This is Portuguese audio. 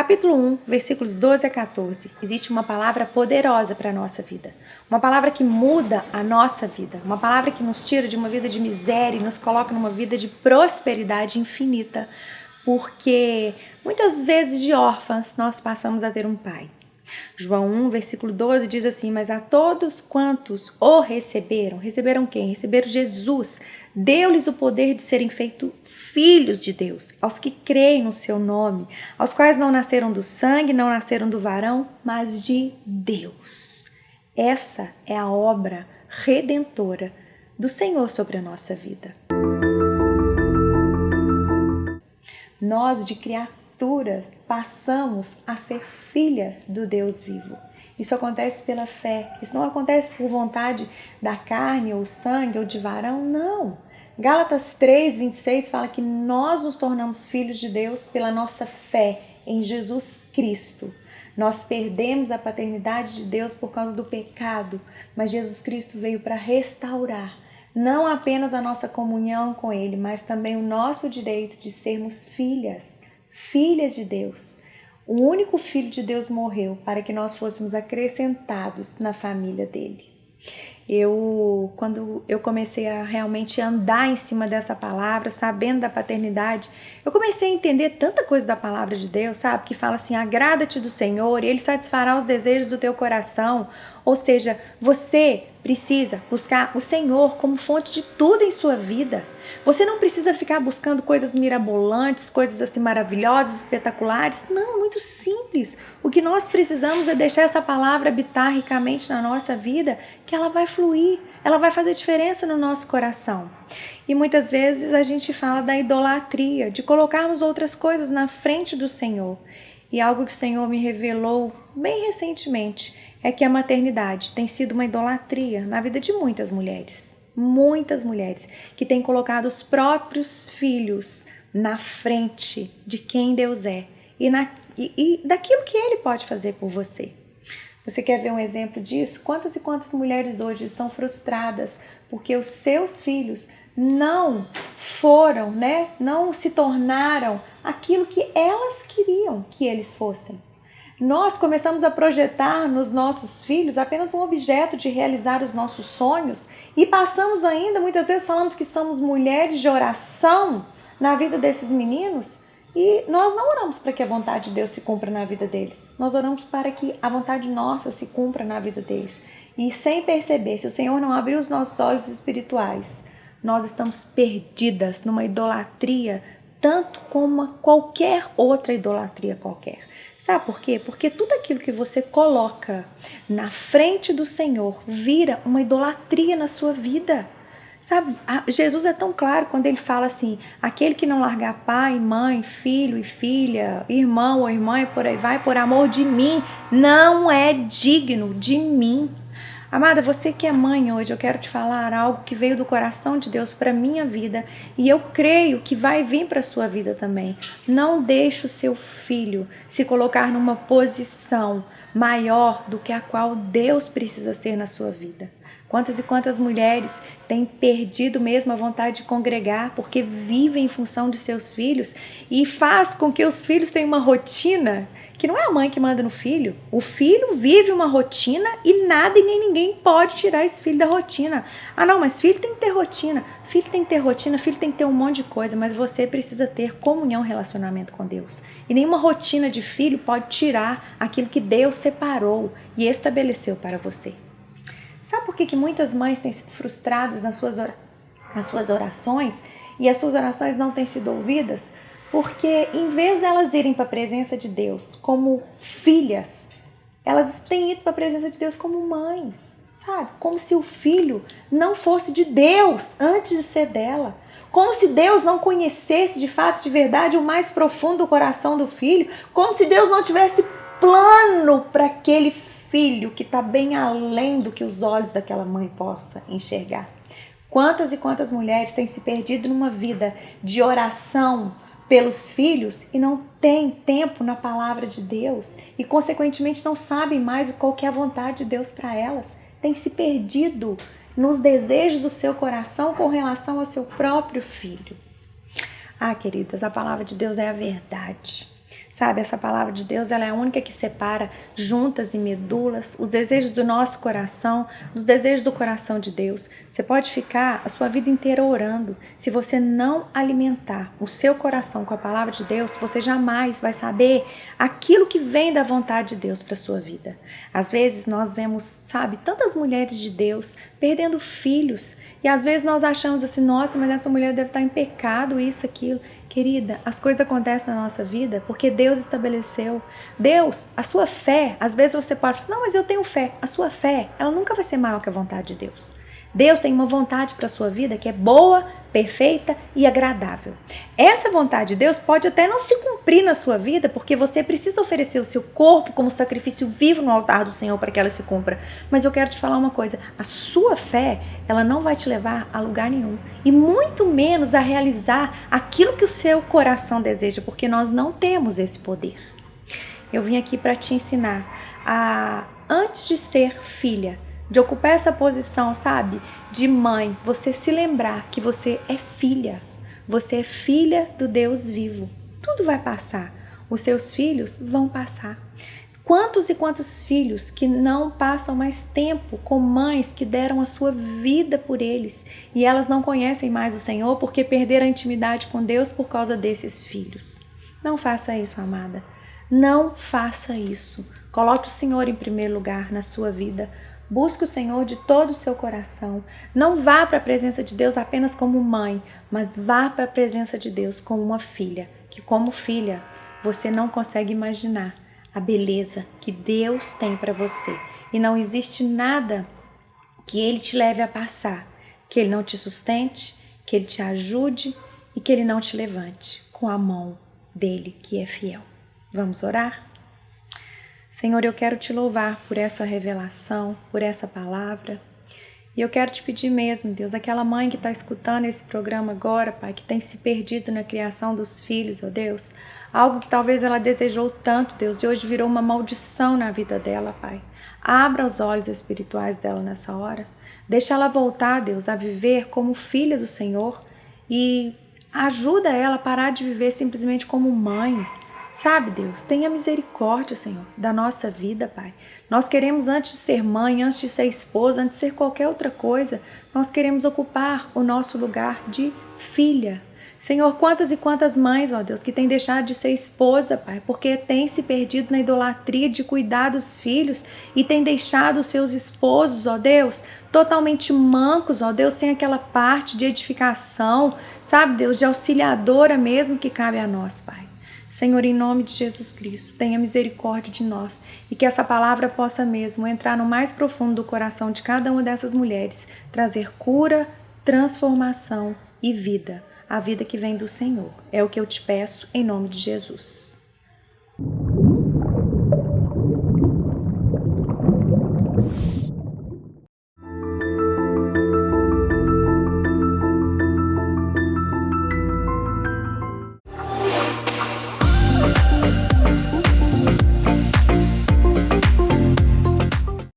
capítulo 1, versículos 12 a 14, existe uma palavra poderosa para a nossa vida. Uma palavra que muda a nossa vida. Uma palavra que nos tira de uma vida de miséria e nos coloca numa vida de prosperidade infinita. Porque muitas vezes de órfãs nós passamos a ter um pai. João 1, versículo 12 diz assim: mas a todos quantos o receberam, receberam quem? Receberam Jesus, deu-lhes o poder de serem feitos filhos de Deus, aos que creem no seu nome, aos quais não nasceram do sangue, não nasceram do varão, mas de Deus. Essa é a obra redentora do Senhor sobre a nossa vida. Nós, de criaturas, passamos a ser filhas do Deus vivo. Isso acontece pela fé. Isso não acontece por vontade da carne ou sangue ou de varão, não. Gálatas 3, 26 fala que nós nos tornamos filhos de Deus pela nossa fé em Jesus Cristo. Nós perdemos a paternidade de Deus por causa do pecado, mas Jesus Cristo veio para restaurar não apenas a nossa comunhão com Ele, mas também o nosso direito de sermos filhas de Deus. O único Filho de Deus morreu para que nós fôssemos acrescentados na família dele. Quando eu comecei a realmente andar em cima dessa palavra, sabendo da paternidade, eu comecei a entender tanta coisa da palavra de Deus, sabe? Que fala assim, agrada-te do Senhor e Ele satisfará os desejos do teu coração. Ou seja, você precisa buscar o Senhor como fonte de tudo em sua vida. Você não precisa ficar buscando coisas mirabolantes, coisas assim maravilhosas, espetaculares. Não, muito simples. O que nós precisamos é deixar essa palavra habitar ricamente na nossa vida, que ela vai fluir, ela vai fazer diferença no nosso coração. E muitas vezes a gente fala da idolatria, de colocarmos outras coisas na frente do Senhor. E algo que o Senhor me revelou bem recentemente é que a maternidade tem sido uma idolatria na vida de muitas mulheres que têm colocado os próprios filhos na frente de quem Deus é e daquilo que Ele pode fazer por você. Você quer ver um exemplo disso? Quantas e quantas mulheres hoje estão frustradas porque os seus filhos não foram, não se tornaram aquilo que elas queriam que eles fossem. Nós começamos a projetar nos nossos filhos apenas um objeto de realizar os nossos sonhos e passamos ainda, muitas vezes falamos que somos mulheres de oração na vida desses meninos e nós não oramos para que a vontade de Deus se cumpra na vida deles. Nós oramos para que a vontade nossa se cumpra na vida deles. E sem perceber, se o Senhor não abrir os nossos olhos espirituais, nós estamos perdidas numa idolatria tanto como qualquer outra idolatria qualquer. Sabe por quê? Porque tudo aquilo que você coloca na frente do Senhor vira uma idolatria na sua vida. Sabe, Jesus é tão claro quando ele fala assim, aquele que não largar pai, mãe, filho e filha, irmão ou irmã e por aí vai, por amor de mim, não é digno de mim. Amada, você que é mãe hoje, eu quero te falar algo que veio do coração de Deus para a minha vida e eu creio que vai vir para a sua vida também. Não deixe o seu filho se colocar numa posição maior do que a qual Deus precisa ser na sua vida. Quantas e quantas mulheres têm perdido mesmo a vontade de congregar porque vivem em função de seus filhos e faz com que os filhos tenham uma rotina que não é a mãe que manda no filho. O filho vive uma rotina e nada e nem ninguém pode tirar esse filho da rotina. Ah não, mas filho tem que ter rotina. Filho tem que ter rotina, filho tem que ter um monte de coisa, mas você precisa ter comunhão, relacionamento com Deus. E nenhuma rotina de filho pode tirar aquilo que Deus separou e estabeleceu para você. Sabe por que muitas mães têm sido frustradas nas suas orações e as suas orações não têm sido ouvidas? Porque em vez delas irem para a presença de Deus como filhas, elas têm ido para a presença de Deus como mães, sabe? Como se o filho não fosse de Deus antes de ser dela. Como se Deus não conhecesse de fato, de verdade, o mais profundo do coração do filho. Como se Deus não tivesse plano para aquele filho que está bem além do que os olhos daquela mãe possam enxergar. Quantas e quantas mulheres têm se perdido numa vida de oração pelos filhos e não tem tempo na palavra de Deus e consequentemente não sabem mais qual que é a vontade de Deus para elas, tem se perdido nos desejos do seu coração com relação ao seu próprio filho. Ah, queridas, a palavra de Deus é a verdade. Sabe, essa palavra de Deus, ela é a única que separa juntas e medulas, os desejos do nosso coração, dos desejos do coração de Deus. Você pode ficar a sua vida inteira orando. Se você não alimentar o seu coração com a palavra de Deus, você jamais vai saber aquilo que vem da vontade de Deus para a sua vida. Às vezes nós vemos, sabe, tantas mulheres de Deus perdendo filhos, e às vezes nós achamos assim, nossa, mas essa mulher deve estar em pecado, isso, aquilo. Querida, as coisas acontecem na nossa vida porque Deus estabeleceu. Deus, a sua fé, às vezes você pode falar, não, mas eu tenho fé. A sua fé, ela nunca vai ser maior que a vontade de Deus. Deus tem uma vontade para a sua vida que é boa, perfeita e agradável. Essa vontade de Deus pode até não se cumprir na sua vida, porque você precisa oferecer o seu corpo como sacrifício vivo no altar do Senhor para que ela se cumpra. Mas eu quero te falar uma coisa, a sua fé, ela não vai te levar a lugar nenhum. E muito menos a realizar aquilo que o seu coração deseja, porque nós não temos esse poder. Eu vim aqui para te ensinar a, antes de ser filha, de ocupar essa posição, sabe, de mãe, você se lembrar que você é filha. Você é filha do Deus vivo. Tudo vai passar. Os seus filhos vão passar. Quantos e quantos filhos que não passam mais tempo com mães que deram a sua vida por eles e elas não conhecem mais o Senhor porque perderam a intimidade com Deus por causa desses filhos. Não faça isso, amada. Não faça isso. Coloque o Senhor em primeiro lugar na sua vida. Busque o Senhor de todo o seu coração. Não vá para a presença de Deus apenas como mãe, mas vá para a presença de Deus como uma filha, que como filha você não consegue imaginar a beleza que Deus tem para você. E não existe nada que Ele te leve a passar, que Ele não te sustente, que Ele te ajude e que Ele não te levante com a mão dEle que é fiel. Vamos orar? Senhor, eu quero te louvar por essa revelação, por essa palavra. E eu quero te pedir mesmo, Deus, aquela mãe que está escutando esse programa agora, Pai, que tem se perdido na criação dos filhos, ó Deus, algo que talvez ela desejou tanto, Deus, de hoje virou uma maldição na vida dela, Pai. Abra os olhos espirituais dela nessa hora. Deixa ela voltar, Deus, a viver como filha do Senhor e ajuda ela a parar de viver simplesmente como mãe. Sabe, Deus, tenha misericórdia, Senhor, da nossa vida, Pai. Nós queremos, antes de ser mãe, antes de ser esposa, antes de ser qualquer outra coisa, nós queremos ocupar o nosso lugar de filha. Senhor, quantas e quantas mães, ó Deus, que têm deixado de ser esposa, Pai, porque têm se perdido na idolatria de cuidar dos filhos e têm deixado os seus esposos, ó Deus, totalmente mancos, ó Deus, sem aquela parte de edificação, sabe, Deus, de auxiliadora mesmo que cabe a nós, Pai. Senhor, em nome de Jesus Cristo, tenha misericórdia de nós e que essa palavra possa mesmo entrar no mais profundo do coração de cada uma dessas mulheres, trazer cura, transformação e vida, a vida que vem do Senhor. É o que eu te peço em nome de Jesus.